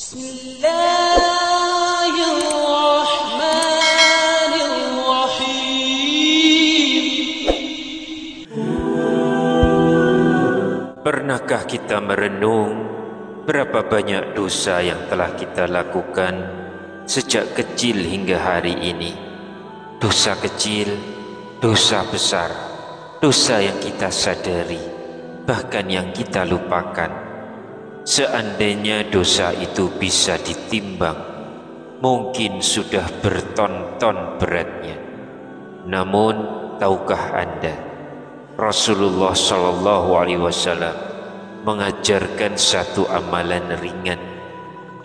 Bismillahirrahmanirrahim. Pernahkah kita merenung berapa banyak dosa yang telah kita lakukan sejak kecil hingga hari ini? Dosa kecil, dosa besar, dosa yang kita sadari, bahkan yang kita lupakan. Seandainya dosa itu bisa ditimbang, mungkin sudah berton-ton beratnya. Namun, tahukah Anda, Rasulullah SAW mengajarkan satu amalan ringan.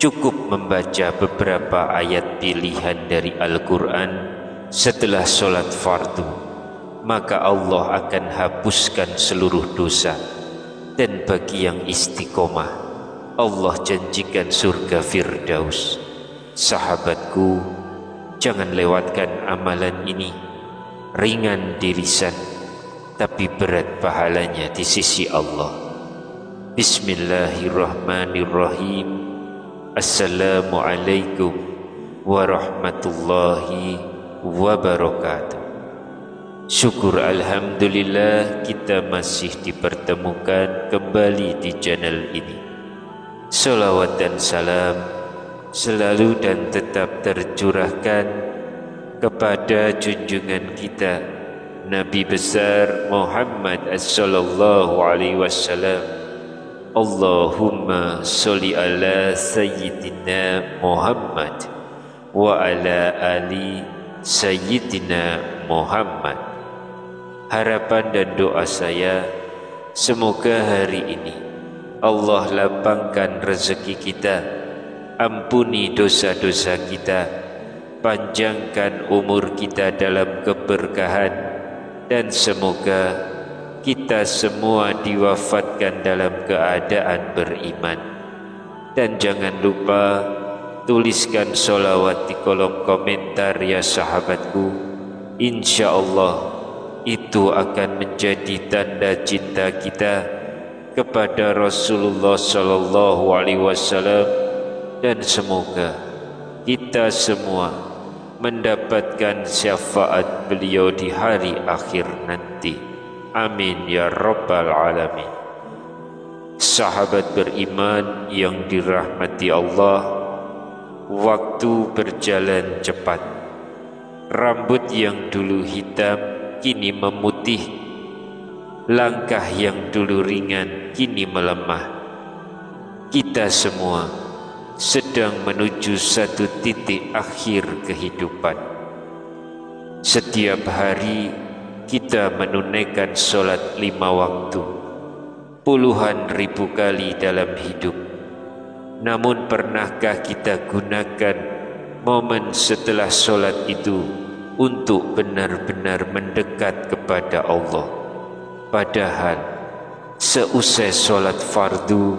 Cukup membaca beberapa ayat pilihan dari Al-Quran setelah sholat fardu, maka Allah akan hapuskan seluruh dosa. Dan bagi yang istiqomah, Allah janjikan surga Firdaus. Sahabatku, jangan lewatkan amalan ini. Ringan di lisan, tapi berat pahalanya di sisi Allah. Bismillahirrahmanirrahim. Assalamualaikum warahmatullahi wabarakatuh. Syukur alhamdulillah kita masih dipertemukan kembali di channel ini. Salawat dan salam selalu dan tetap tercurahkan kepada junjungan kita Nabi besar Muhammad sallallahu alaihi wasallam. Allahumma sholli ala sayyidina Muhammad wa ala ali sayyidina Muhammad. Harapan dan doa saya, semoga hari ini Allah lapangkan rezeki kita, ampuni dosa-dosa kita, panjangkan umur kita dalam keberkahan, dan semoga kita semua diwafatkan dalam keadaan beriman. Dan jangan lupa tuliskan sholawat di kolom komentar ya sahabatku. Insya Allah itu akan menjadi tanda cinta kita kepada Rasulullah sallallahu alaihi wasallam, dan semoga kita semua mendapatkan syafaat beliau di hari akhir nanti. Amin ya rabbal alamin. Sahabat beriman yang dirahmati Allah, waktu berjalan cepat. Rambut yang dulu hitam kini memutih. Langkah yang dulu ringan kini melemah. Kita semua sedang menuju satu titik akhir kehidupan. Setiap hari kita menunaikan sholat 5 waktu, puluhan ribu kali dalam hidup. Namun pernahkah kita gunakan momen setelah sholat itu untuk benar-benar mendekat kepada Allah? Padahal seusai sholat fardu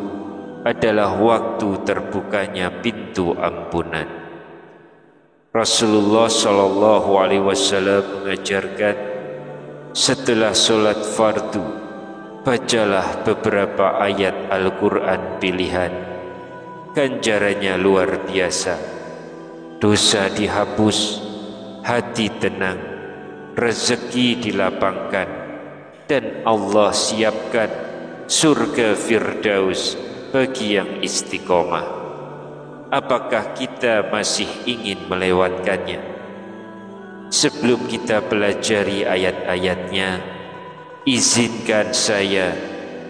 adalah waktu terbukanya pintu ampunan. Rasulullah SAW mengajarkan, setelah sholat fardu bacalah beberapa ayat Al-Quran pilihan. Ganjarannya luar biasa. Dosa dihapus, hati tenang, rezeki dilapangkan, dan Allah siapkan surga Firdaus bagi yang istiqomah. Apakah kita masih ingin melewatkannya? Sebelum kita pelajari ayat-ayatnya, izinkan saya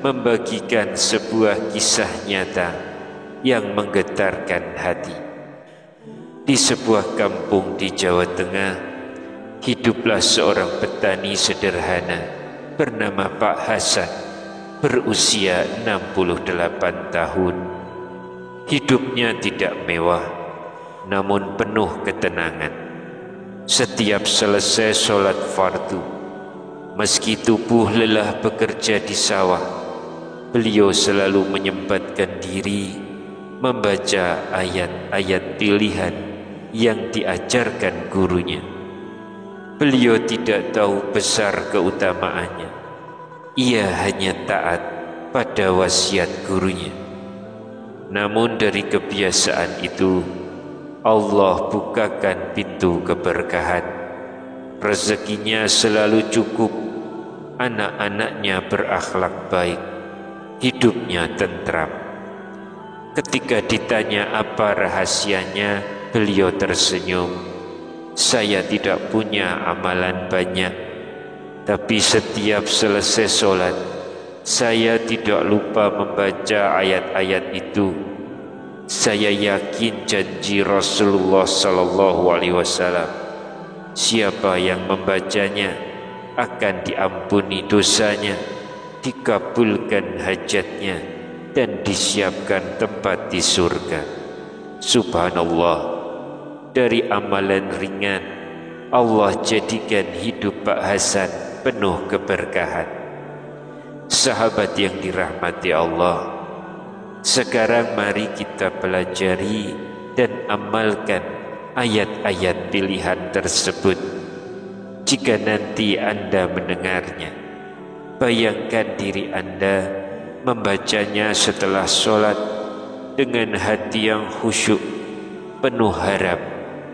membagikan sebuah kisah nyata yang menggetarkan hati. Di sebuah kampung di Jawa Tengah, hiduplah seorang petani sederhana bernama Pak Hasan, berusia 68 tahun. Hidupnya tidak mewah, namun penuh ketenangan. Setiap selesai sholat fardu, meski tubuh lelah bekerja di sawah, beliau selalu menyempatkan diri membaca ayat-ayat pilihan yang diajarkan gurunya. Beliau tidak tahu besar keutamaannya. Ia hanya taat pada wasiat gurunya. Namun dari kebiasaan itu Allah bukakan pintu keberkahan. Rezekinya selalu cukup, anak-anaknya berakhlak baik, hidupnya tentram. Ketika ditanya apa rahasianya, beliau tersenyum. Saya tidak punya amalan banyak, tapi setiap selesai sholat, saya tidak lupa membaca ayat-ayat itu. Saya yakin janji Rasulullah SAW, siapa yang membacanya akan diampuni dosanya, dikabulkan hajatnya, dan disiapkan tempat di surga. Subhanallah, dari amalan ringan Allah jadikan hidup Pak Hasan penuh keberkahan. Sahabat yang dirahmati Allah, sekarang mari kita pelajari dan amalkan ayat-ayat pilihan tersebut. Jika nanti Anda mendengarnya, bayangkan diri Anda membacanya setelah sholat dengan hati yang khusyuk, penuh harap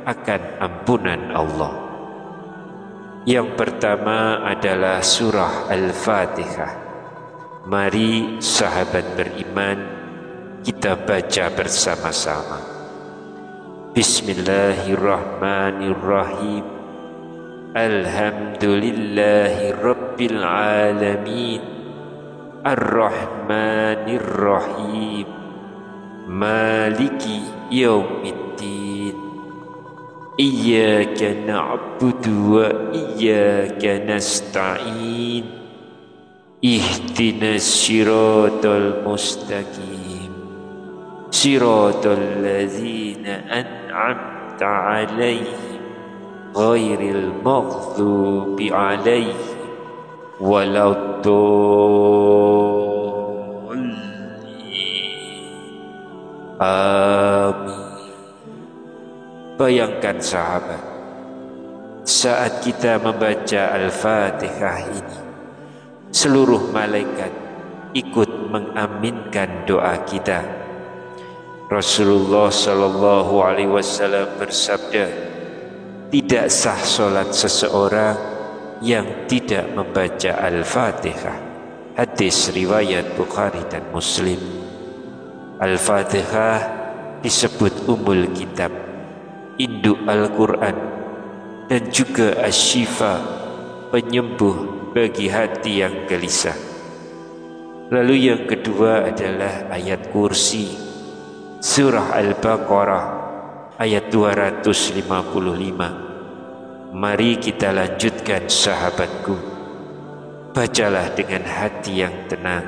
akan ampunan Allah. Yang pertama adalah surah Al-Fatihah. Mari sahabat beriman, kita baca bersama-sama. Bismillahirrahmanirrahim. Alhamdulillahi Rabbil Alamin, Ar-Rahmanir-Rahim, Maliki Yawmiddin. Iyyaka na'budu wa iyyaka nasta'in. Ihdinas siratal mustaqim, siratal ladzina an'amta 'alaihim, ghairil maghdubi 'alaihim waladdallin. Amin. Bayangkan sahabat, saat kita membaca Al-Fatihah ini, seluruh malaikat ikut mengaminkan doa kita. Rasulullah SAW bersabda, tidak sah solat seseorang yang tidak membaca Al-Fatihah. Hadis riwayat Bukhari dan Muslim. Al-Fatihah disebut Ummul Kitab, induk Al-Quran, dan juga Asy-Syifa, penyembuh bagi hati yang gelisah. Lalu yang kedua adalah ayat kursi, surah Al-Baqarah ayat 255. Mari kita lanjutkan sahabatku, bacalah dengan hati yang tenang.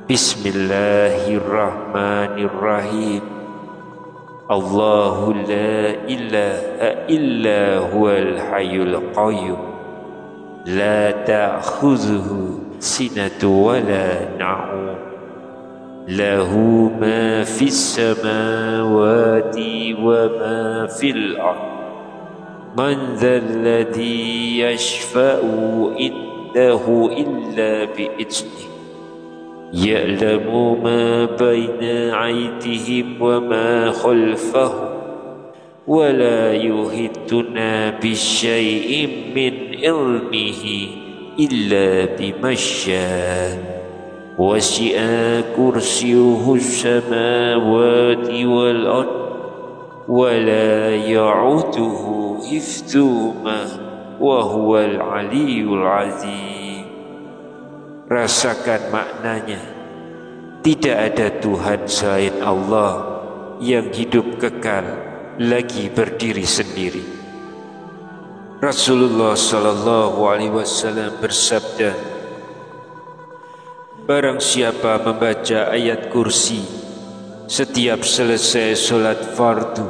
Bismillahirrahmanirrahim. Allahu la ilaha illa huwal hayyul qayyum, la ta'khudhuhu sinatu wa la na'um, lahu ma fis samawati wa ma fil ardh, man dhal ladzi yashfa'u indahu illa bi'idhnihi, ya'lamu ma baina aydihim wa ma khalfahum, wa la yuhituna bisyai'in min ilmihi illa bimasya, wasi'a kursiyuhu samawati wal ard, wa la ya'uduhu hifdzuhuma wa huwal aliyyul azim. Rasakan maknanya. Tidak ada Tuhan selain Allah yang hidup kekal lagi berdiri sendiri. Rasulullah SAW bersabda, barang siapa membaca ayat kursi setiap selesai sholat fardu,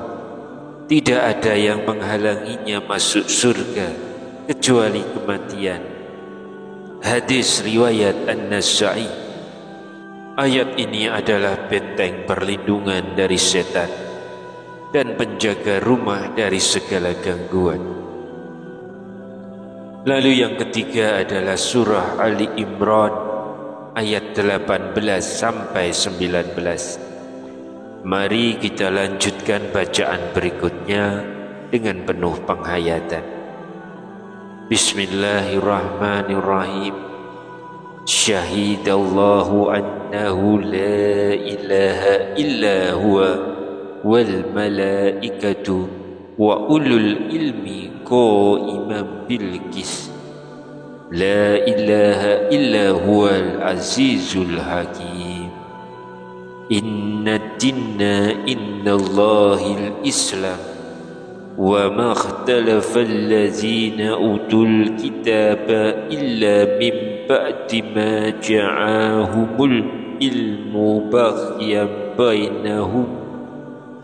tidak ada yang menghalanginya masuk surga kecuali kematian. Hadis riwayat An-Nasa'i. Ayat ini adalah benteng perlindungan dari setan dan penjaga rumah dari segala gangguan. Lalu yang ketiga adalah surah Ali Imran ayat 18 sampai 19. Mari kita lanjutkan bacaan berikutnya dengan penuh penghayatan. Bismillahirrahmanirrahim. Syahidallahu annahu la ilaha illa huwa wal malaikatu wa ulul ilmi qaiman bil qis. La ilaha illa huwal azizul hakim. Inna dinna innallahil islam wa ma ikhtalafa allazina utul kitaba illa min ba'di ma ja'ahumul ilmu baghyan bainahum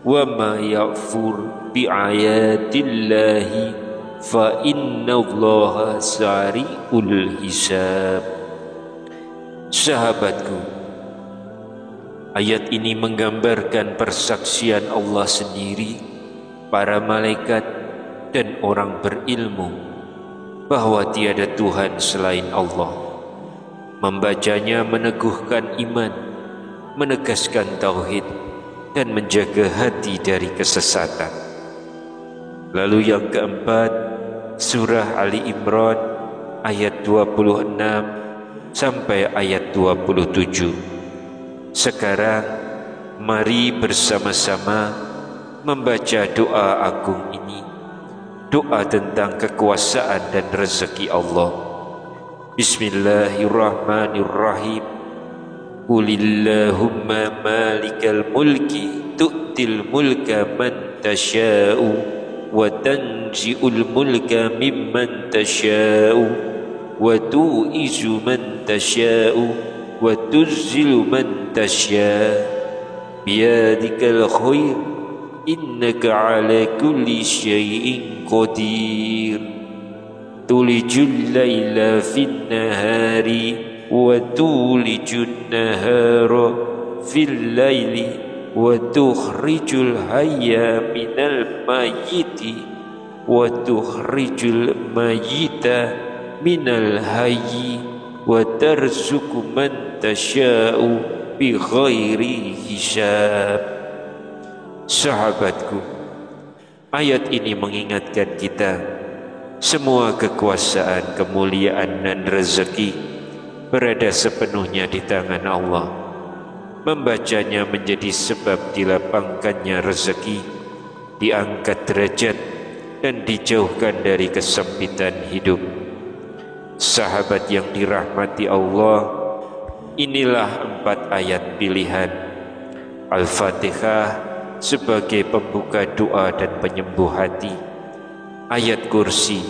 wa ma ya'fur bi'ayatillahi fa innallaha sari'ul hisab. Sahabatku, ayat ini menggambarkan persaksian Allah sendiri, para malaikat, dan orang berilmu bahwa tiada Tuhan selain Allah. Membacanya meneguhkan iman, menegaskan tauhid, dan menjaga hati dari kesesatan. Lalu yang keempat, surah Ali Imran ayat 26 sampai ayat 27. Sekarang mari bersama-sama membaca doa agung ini, doa tentang kekuasaan dan rezeki Allah. Bismillahirrahmanirrahim. Qulillahumma malikal mulki tu'til mulka man tasha'u wa tanzi'ul mulka mimman tasha'u wa tu'izu man tasha'u wa tuzzilu man tasya biyadikal khair innaka ala kulli syai'in qadir tulijul laila fin nahari wa tulijun nahara fil laili wa tukhrijul hayya minal mayyiti wa tukhrijul mayyita minal hayyi wa tarzuqu man tasya'u bi ghairi hisab. Sahabatku, ayat ini mengingatkan kita semua kekuasaan, kemuliaan dan rezeki berada sepenuhnya di tangan Allah. Membacanya menjadi sebab dilapangkannya rezeki, diangkat derajat dan dijauhkan dari kesempitan hidup. Sahabat yang dirahmati Allah, inilah 4 ayat pilihan. Al-Fatihah sebagai pembuka doa dan penyembuh hati. Ayat kursi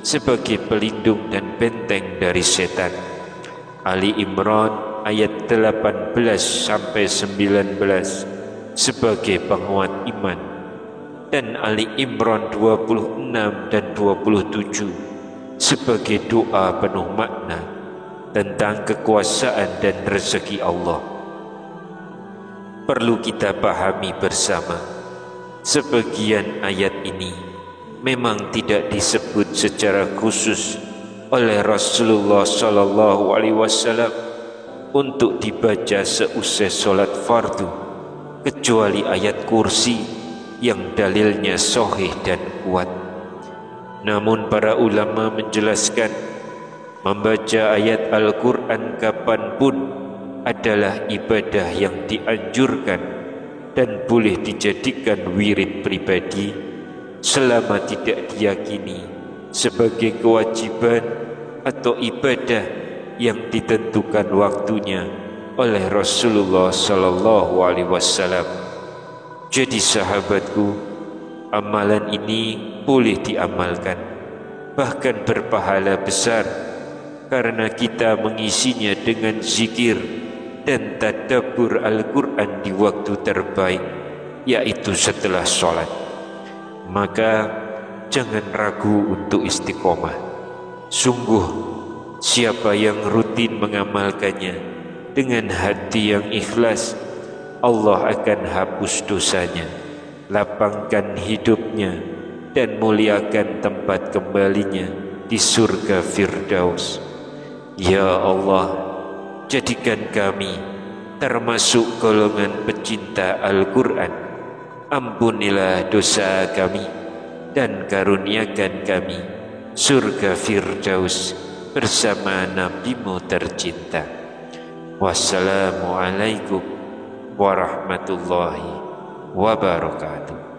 sebagai pelindung dan benteng dari setan. Ali Imran ayat 18 sampai 19 sebagai penguat iman. Dan Ali Imran 26 dan 27 sebagai doa penuh makna tentang kekuasaan dan rezeki Allah. Perlu kita pahami bersama, sebagian ayat ini memang tidak disebut secara khusus oleh Rasulullah SAW untuk dibaca seusai solat fardu, kecuali ayat kursi yang dalilnya sahih dan kuat. Namun para ulama menjelaskan, membaca ayat Al-Quran kapanpun adalah ibadah yang dianjurkan dan boleh dijadikan wirid pribadi selama tidak diyakini sebagai kewajiban atau ibadah yang ditentukan waktunya oleh Rasulullah SAW. Jadi sahabatku, amalan ini boleh diamalkan, bahkan berpahala besar, karena kita mengisinya dengan zikir dan tadabbur Al-Quran di waktu terbaik, yaitu setelah sholat. Maka jangan ragu untuk istiqomah. Sungguh, siapa yang rutin mengamalkannya dengan hati yang ikhlas, Allah akan hapus dosanya, lapangkan hidupnya, dan muliakan tempat kembalinya di surga Firdaus. Ya Allah, jadikan kami termasuk golongan pecinta Al-Quran. Ampunilah dosa kami dan karuniakan kami surga Firdaus bersama Nabi-Mu tercinta. Wassalamualaikum warahmatullahi wabarakatuh.